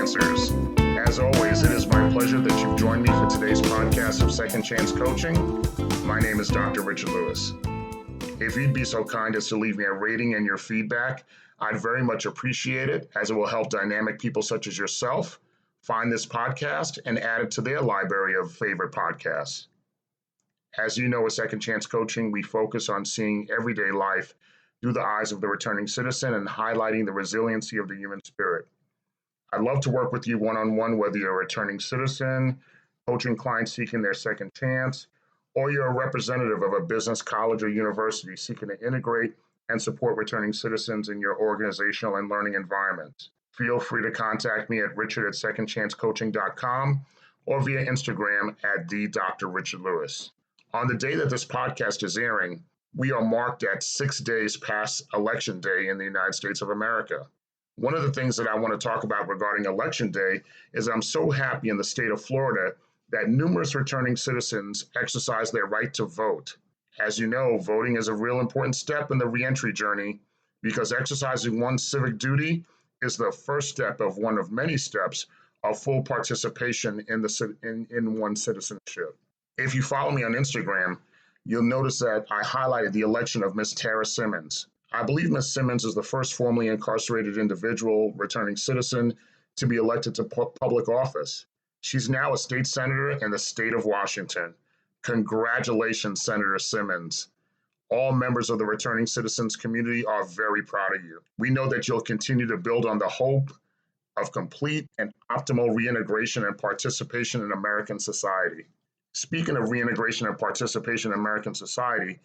Chancers. As always, it is my pleasure that you've joined me for today's podcast of Second Chance Coaching. My name is Dr. Richard Lewis. If you'd be so kind as to leave me a rating and your feedback, I'd very much appreciate it, as it will help dynamic people such as yourself find this podcast and add it to their library of favorite podcasts. As you know, with Second Chance Coaching, we focus on seeing everyday life through the eyes of the returning citizen and highlighting the resiliency of the human spirit. I'd love to work with you one-on-one, whether you're a returning citizen, coaching clients seeking their second chance, or you're a representative of a business, college, or university seeking to integrate and support returning citizens in your organizational and learning environments. Feel free to contact me at richard@secondchancecoaching.com or via Instagram at @DrRichardLewis. On the day that this podcast is airing, we are marked at 6 days past Election Day in the United States of America. One of the things that I want to talk about regarding Election Day is I'm so happy in the state of Florida that numerous returning citizens exercise their right to vote. As you know, voting is a real important step in the reentry journey because exercising one's civic duty is the first step of one of many steps of full participation in one's citizenship. If you follow me on Instagram, you'll notice that I highlighted the election of Ms. Tara Simmons. I believe Ms. Simmons is the first formerly incarcerated individual returning citizen to be elected to public office. She's now a state senator in the state of Washington. Congratulations, Senator Simmons. All members of the returning citizens community are very proud of you. We know that you'll continue to build on the hope of complete and optimal reintegration and participation in American society. Speaking of reintegration and participation in American society,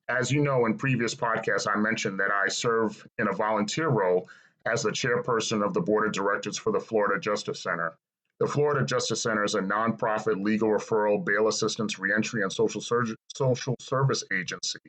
as you know, in previous podcasts, I mentioned that I serve in a volunteer role as the chairperson of the board of directors for the Florida Justice Center. The Florida Justice Center is a nonprofit legal referral, bail assistance, reentry, and social service agency.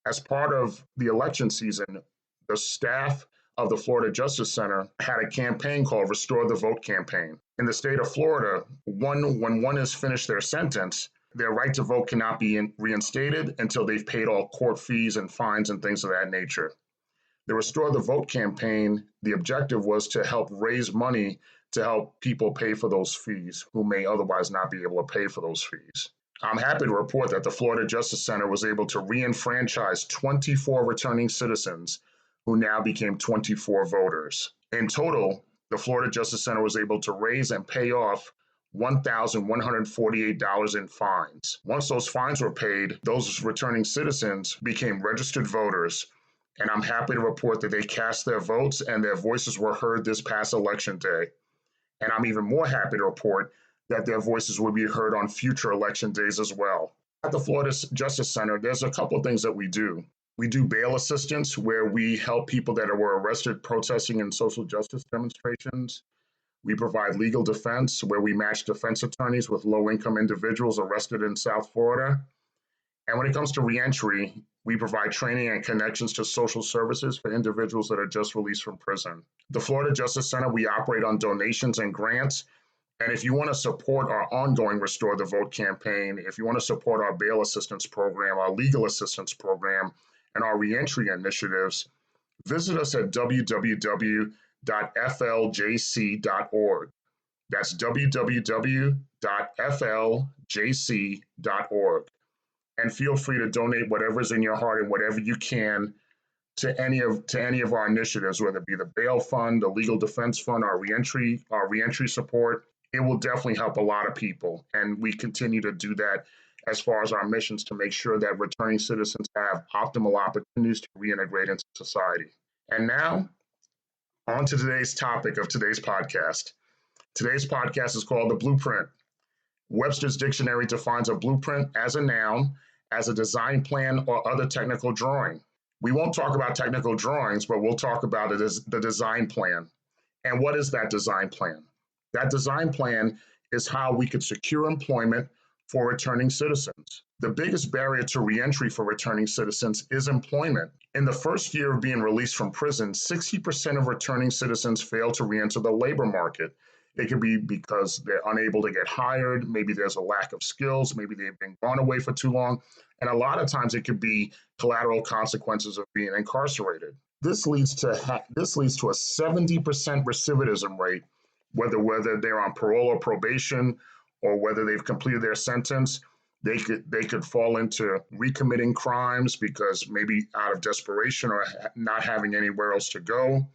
As part of the election season, the staff of the Florida Justice Center had a campaign called Restore the Vote campaign. In the state of Florida, when one has finished their sentence, their right to vote cannot be reinstated until they've paid all court fees and fines and things of that nature. The Restore the Vote campaign, the objective was to help raise money to help people pay for those fees who may otherwise not be able to pay for those fees. I'm happy to report that the Florida Justice Center was able to re-enfranchise 24 returning citizens who now became 24 voters. In total, the Florida Justice Center was able to raise and pay off $1,148 in fines. Once those fines were paid, those returning citizens became registered voters, and I'm happy to report that they cast their votes and their voices were heard this past election day. And I'm even more happy to report that their voices will be heard on future election days as well. At the Florida Justice Center, there's a couple of things that we do. We do bail assistance, where we help people that were arrested protesting in social justice demonstrations. We provide legal defense, where we match defense attorneys with low-income individuals arrested in South Florida. And when it comes to reentry, we provide training and connections to social services for individuals that are just released from prison. The Florida Justice Center, we operate on donations and grants. And if you want to support our ongoing Restore the Vote campaign, if you want to support our bail assistance program, our legal assistance program, and our reentry initiatives, visit us at www.fljc.org. That's www.fljc.org. And feel free to donate whatever's in your heart and whatever you can to any of our initiatives, whether it be the bail fund, the legal defense fund, our reentry support. It will definitely help a lot of people. And we continue to do that as far as our missions to make sure that returning citizens have optimal opportunities to reintegrate into society. And now, on to today's topic of today's podcast. Today's podcast is called The Blueprint. Webster's Dictionary defines a blueprint as a noun, as a design plan or other technical drawing. We won't talk about technical drawings, but we'll talk about it as the design plan. And what is that design plan? That design plan is how we could secure employment for returning citizens. The biggest barrier to reentry for returning citizens is employment. In the first year of being released from prison, 60% of returning citizens fail to reenter the labor market. It could be because they're unable to get hired, maybe there's a lack of skills, maybe they've been gone away for too long, and a lot of times it could be collateral consequences of being incarcerated. This leads to a 70% recidivism rate whether they're on parole or probation, or whether they've completed their sentence. They could fall into recommitting crimes because maybe out of desperation or not having anywhere else to go.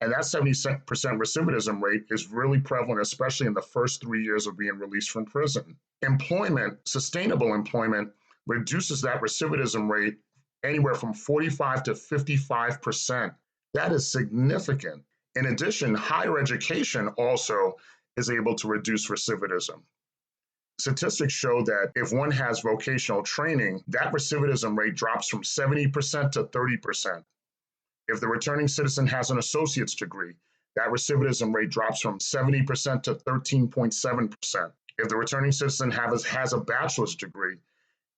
And that 70% recidivism rate is really prevalent, especially in the first 3 years of being released from prison. Employment, sustainable employment, reduces that recidivism rate anywhere from 45 to 55%. That is significant. In addition, higher education also is able to reduce recidivism. Statistics show that if one has vocational training, that recidivism rate drops from 70% to 30%. If the returning citizen has an associate's degree, that recidivism rate drops from 70% to 13.7%. If the returning citizen has a bachelor's degree,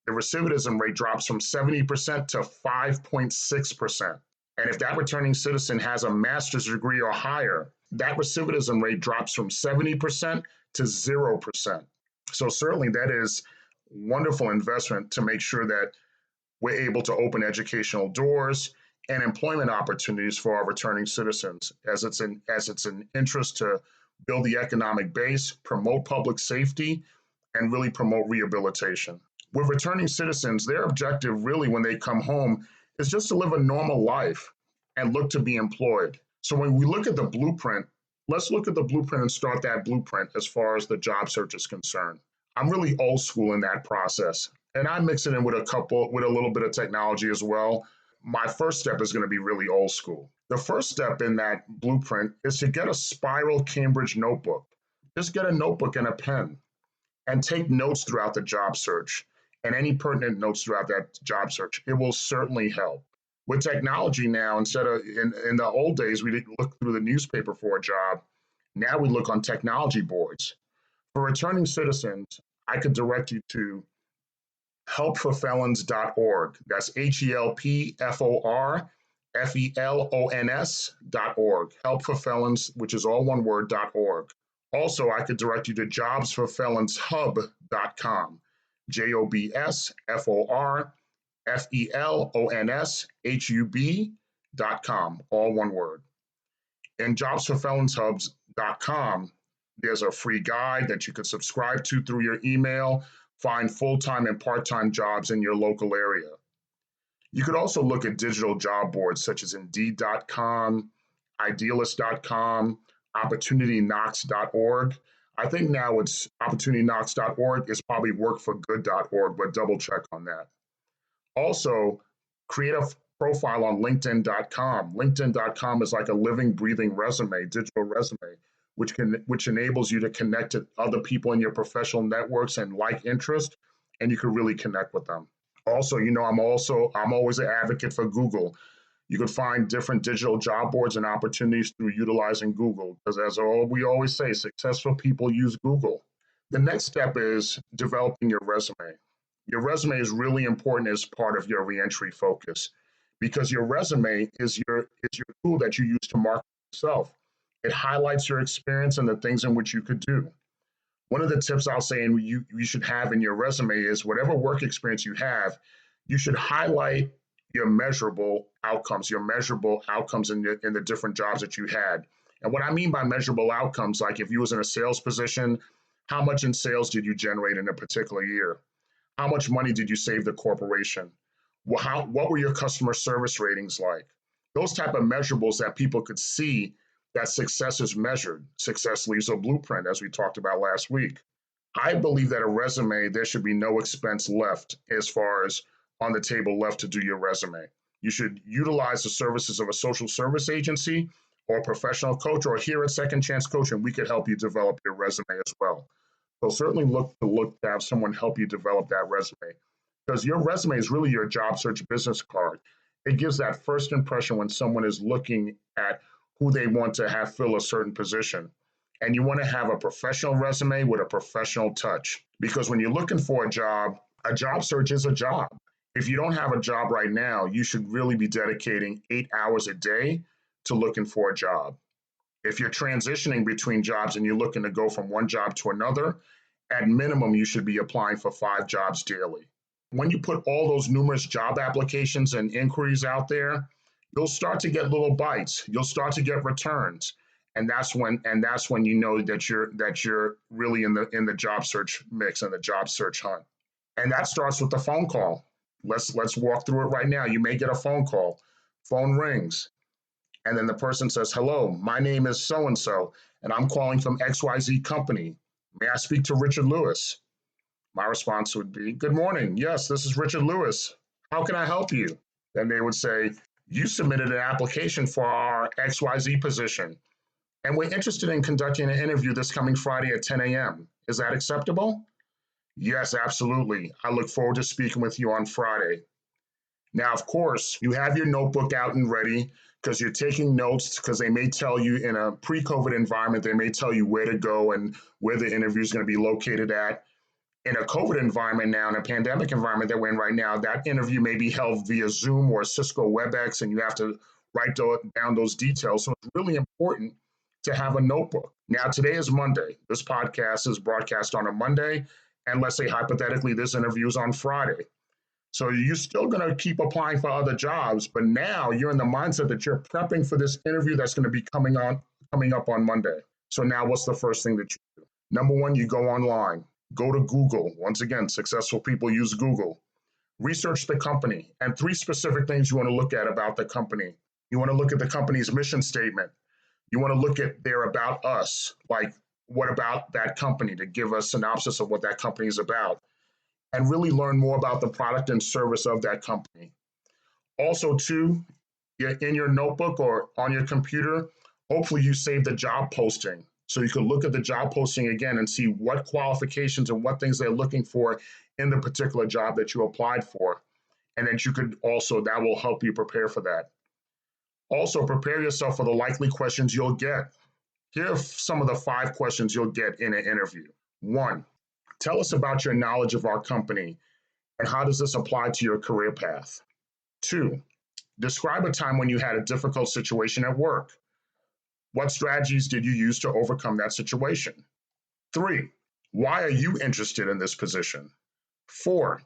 the recidivism rate drops from 70% to 5.6%. And if that returning citizen has a master's degree or higher, that recidivism rate drops from 70% to 0%. So certainly that is wonderful investment to make sure that we're able to open educational doors and employment opportunities for our returning citizens, as it's an interest to build the economic base, promote public safety, and really promote rehabilitation. With returning citizens, their objective really when they come home is just to live a normal life and look to be employed. So when we look at the blueprint, let's look at the blueprint and start that blueprint as far as the job search is concerned. I'm really old school in that process, and I mix it in with a little bit of technology as well. My first step is going to be really old school. The first step in that blueprint is to get a spiral Cambridge notebook. Just get a notebook and a pen and take notes throughout the job search and any pertinent notes throughout that job search. It will certainly help. With technology now, instead of in the old days, we didn't look through the newspaper for a job. Now we look on technology boards. For returning citizens, I could direct you to helpforfelons.org. That's HELPFORFELONS.org. Help for Felons, which is all one word, .org. Also, I could direct you to jobsforfelonshub.com. JOBSFORFELONSHUB.com, all one word. And jobsforfelonshubs.com, there's a free guide that you could subscribe to through your email, find full-time and part-time jobs in your local area. You could also look at digital job boards such as Indeed.com, Idealist.com, OpportunityKnocks.org. I think now it's OpportunityKnocks.org is probably WorkForGood.org, but double check on that. Also, create a profile on LinkedIn.com. LinkedIn.com is like a living, breathing resume, digital resume, which enables you to connect to other people in your professional networks and like interest, and you can really connect with them. Also, I'm always an advocate for Google. You could find different digital job boards and opportunities through utilizing Google, because as we always say, successful people use Google. The next step is developing your resume. Your resume is really important as part of your reentry focus, because your resume is your tool that you use to market yourself. It highlights your experience and the things in which you could do. One of the tips I'll say you should have in your resume is whatever work experience you have, you should highlight your measurable outcomes in the different jobs that you had. And what I mean by measurable outcomes, like if you was in a sales position, how much in sales did you generate in a particular year? How much money did you save the corporation? What were your customer service ratings like? Those type of measurables that people could see that success is measured. Success leaves a blueprint, as we talked about last week. I believe that a resume, there should be no expense left as far as on the table left to do your resume. You should utilize the services of a social service agency or a professional coach, or here at Second Chance Coaching, we could help you develop your resume as well. So certainly look to have someone help you develop that resume, because your resume is really your job search business card. It gives that first impression when someone is looking at who they want to have fill a certain position. And you want to have a professional resume with a professional touch, because when you're looking for a job search is a job. If you don't have a job right now, you should really be dedicating 8 hours a day to looking for a job. If you're transitioning between jobs and you're looking to go from one job to another, at minimum, you should be applying for 5 jobs daily. When you put all those numerous job applications and inquiries out there, you'll start to get little bites. You'll start to get returns. And that's when you know that you're really in the job search mix and the job search hunt. And that starts with the phone call. Let's walk through it right now. You may get a phone call. Phone rings, and then the person says, "Hello, my name is so and so, and I'm calling from XYZ company. May I speak to Richard Lewis?" My response would be, "Good morning. Yes, this is Richard Lewis. How can I help you?" Then they would say, "You submitted an application for our XYZ position, and we're interested in conducting an interview this coming Friday at 10 a.m. Is that acceptable?" "Yes, absolutely. I look forward to speaking with you on Friday." Now, of course, you have your notebook out and ready because you're taking notes, because they may tell you in a pre-COVID environment, they may tell you where to go and where the interview is going to be located at. In a COVID environment now, in a pandemic environment that we're in right now, that interview may be held via Zoom or Cisco WebEx, and you have to write down those details. So it's really important to have a notebook. Now, today is Monday. This podcast is broadcast on a Monday, and let's say hypothetically this interview is on Friday. So you're still going to keep applying for other jobs, but now you're in the mindset that you're prepping for this interview that's going to be coming up on Monday. So now what's the first thing that you do? Number one, you go online. Go to Google. Once again, successful people use Google. Research the company, and three specific things you want to look at about the company. You want to look at the company's mission statement. You want to look at their about us, like what about that company, to give a synopsis of what that company is about, and really learn more about the product and service of that company. Also, too, in your notebook or on your computer, hopefully you save the job posting. So you can look at the job posting again and see what qualifications and what things they're looking for in the particular job that you applied for. And then that will help you prepare for that. Also, prepare yourself for the likely questions you'll get. Here are some of the 5 questions you'll get in an interview. 1, tell us about your knowledge of our company and how does this apply to your career path? 2, describe a time when you had a difficult situation at work. What strategies did you use to overcome that situation? 3, why are you interested in this position? 4,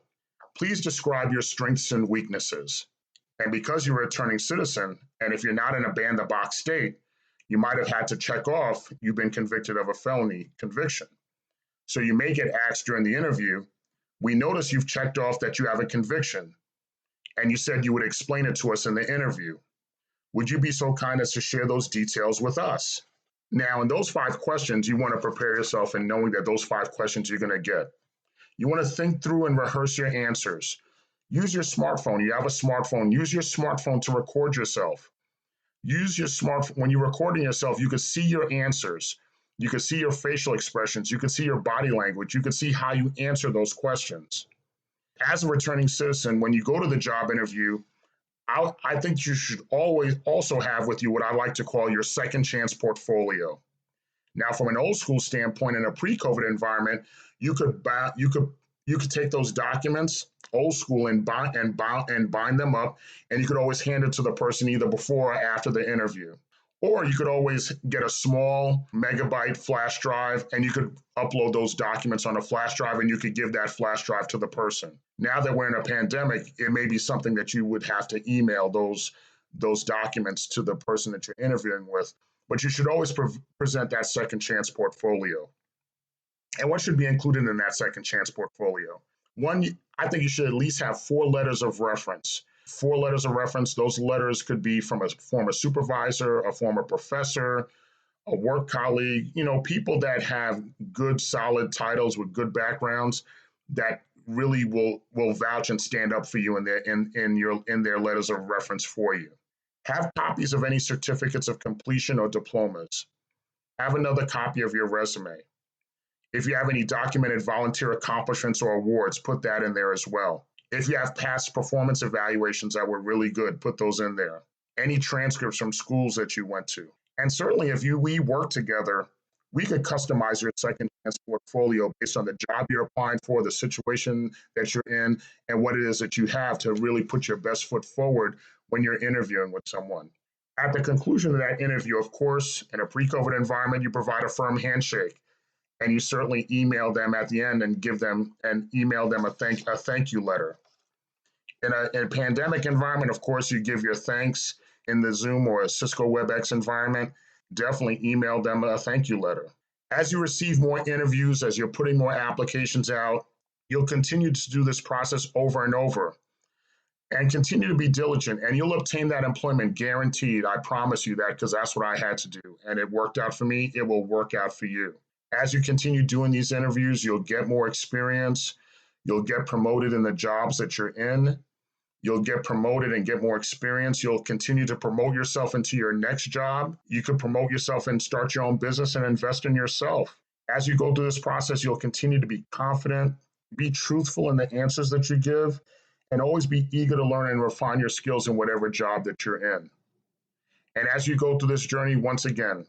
please describe your strengths and weaknesses. And because you're a returning citizen, and if you're not in a ban-the-box state, you might have had to check off you've been convicted of a felony conviction. So you may get asked during the interview, we notice you've checked off that you have a conviction, and you said you would explain it to us in the interview. Would you be so kind as to share those details with us? Now, in those 5 questions, you want to prepare yourself in knowing that those 5 questions you're going to get. You want to think through and rehearse your answers. Use your smartphone. You have a smartphone. Use your smartphone to record yourself. Use your smartphone. When you're recording yourself, you can see your answers. You can see your facial expressions. You can see your body language. You can see how you answer those questions. As a returning citizen, when you go to the job interview, I think you should always also have with you what I like to call your second chance portfolio. Now, from an old school standpoint, in a pre-COVID environment, you could take those documents, old school, and bind them up, and you could always hand it to the person either before or after the interview. Or you could always get a small megabyte flash drive, and you could upload those documents on a flash drive, and you could give that flash drive to the person. Now that we're in a pandemic, it may be something that you would have to email those documents to the person that you're interviewing with. But you should always present that second chance portfolio. And what should be included in that second chance portfolio? One, I think you should at least have 4 letters of reference. 4 letters of reference, those letters could be from a former supervisor, a former professor, a work colleague, people that have good, solid titles with good backgrounds that really will vouch and stand up for you in their letters of reference for you. Have copies of any certificates of completion or diplomas. Have another copy of your resume. If you have any documented volunteer accomplishments or awards, put that in there as well. If you have past performance evaluations that were really good, put those in there. Any transcripts from schools that you went to. And certainly if we work together, we could customize your second chance portfolio based on the job you're applying for, the situation that you're in, and what it is that you have to really put your best foot forward when you're interviewing with someone. At the conclusion of that interview, of course, in a pre-COVID environment, you provide a firm handshake. And you certainly email them at the end and email them a thank you letter. In a pandemic environment, of course, you give your thanks in the Zoom or a Cisco WebEx environment, definitely email them a thank you letter. As you receive more interviews, as you're putting more applications out, you'll continue to do this process over and over and continue to be diligent, and you'll obtain that employment guaranteed. I promise you that, because that's what I had to do. And it worked out for me. It will work out for you. As you continue doing these interviews, you'll get more experience. You'll get promoted in the jobs that you're in. You'll get promoted and get more experience. You'll continue to promote yourself into your next job. You could promote yourself and start your own business and invest in yourself. As you go through this process, you'll continue to be confident, be truthful in the answers that you give, and always be eager to learn and refine your skills in whatever job that you're in. And as you go through this journey, once again,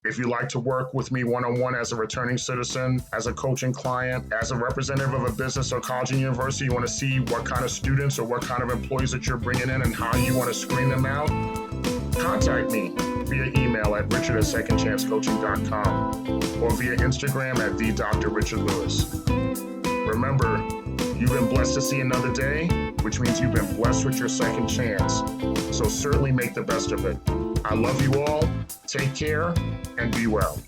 if you'd like to work with me one-on-one as a returning citizen, as a coaching client, as a representative of a business or college and university, you want to see what kind of students or what kind of employees that you're bringing in and how you want to screen them out, contact me via email at richard@secondchancecoaching.com or via Instagram at @DrRichardLewis. Remember, you've been blessed to see another day, which means you've been blessed with your second chance. So certainly make the best of it. I love you all. Take care and be well.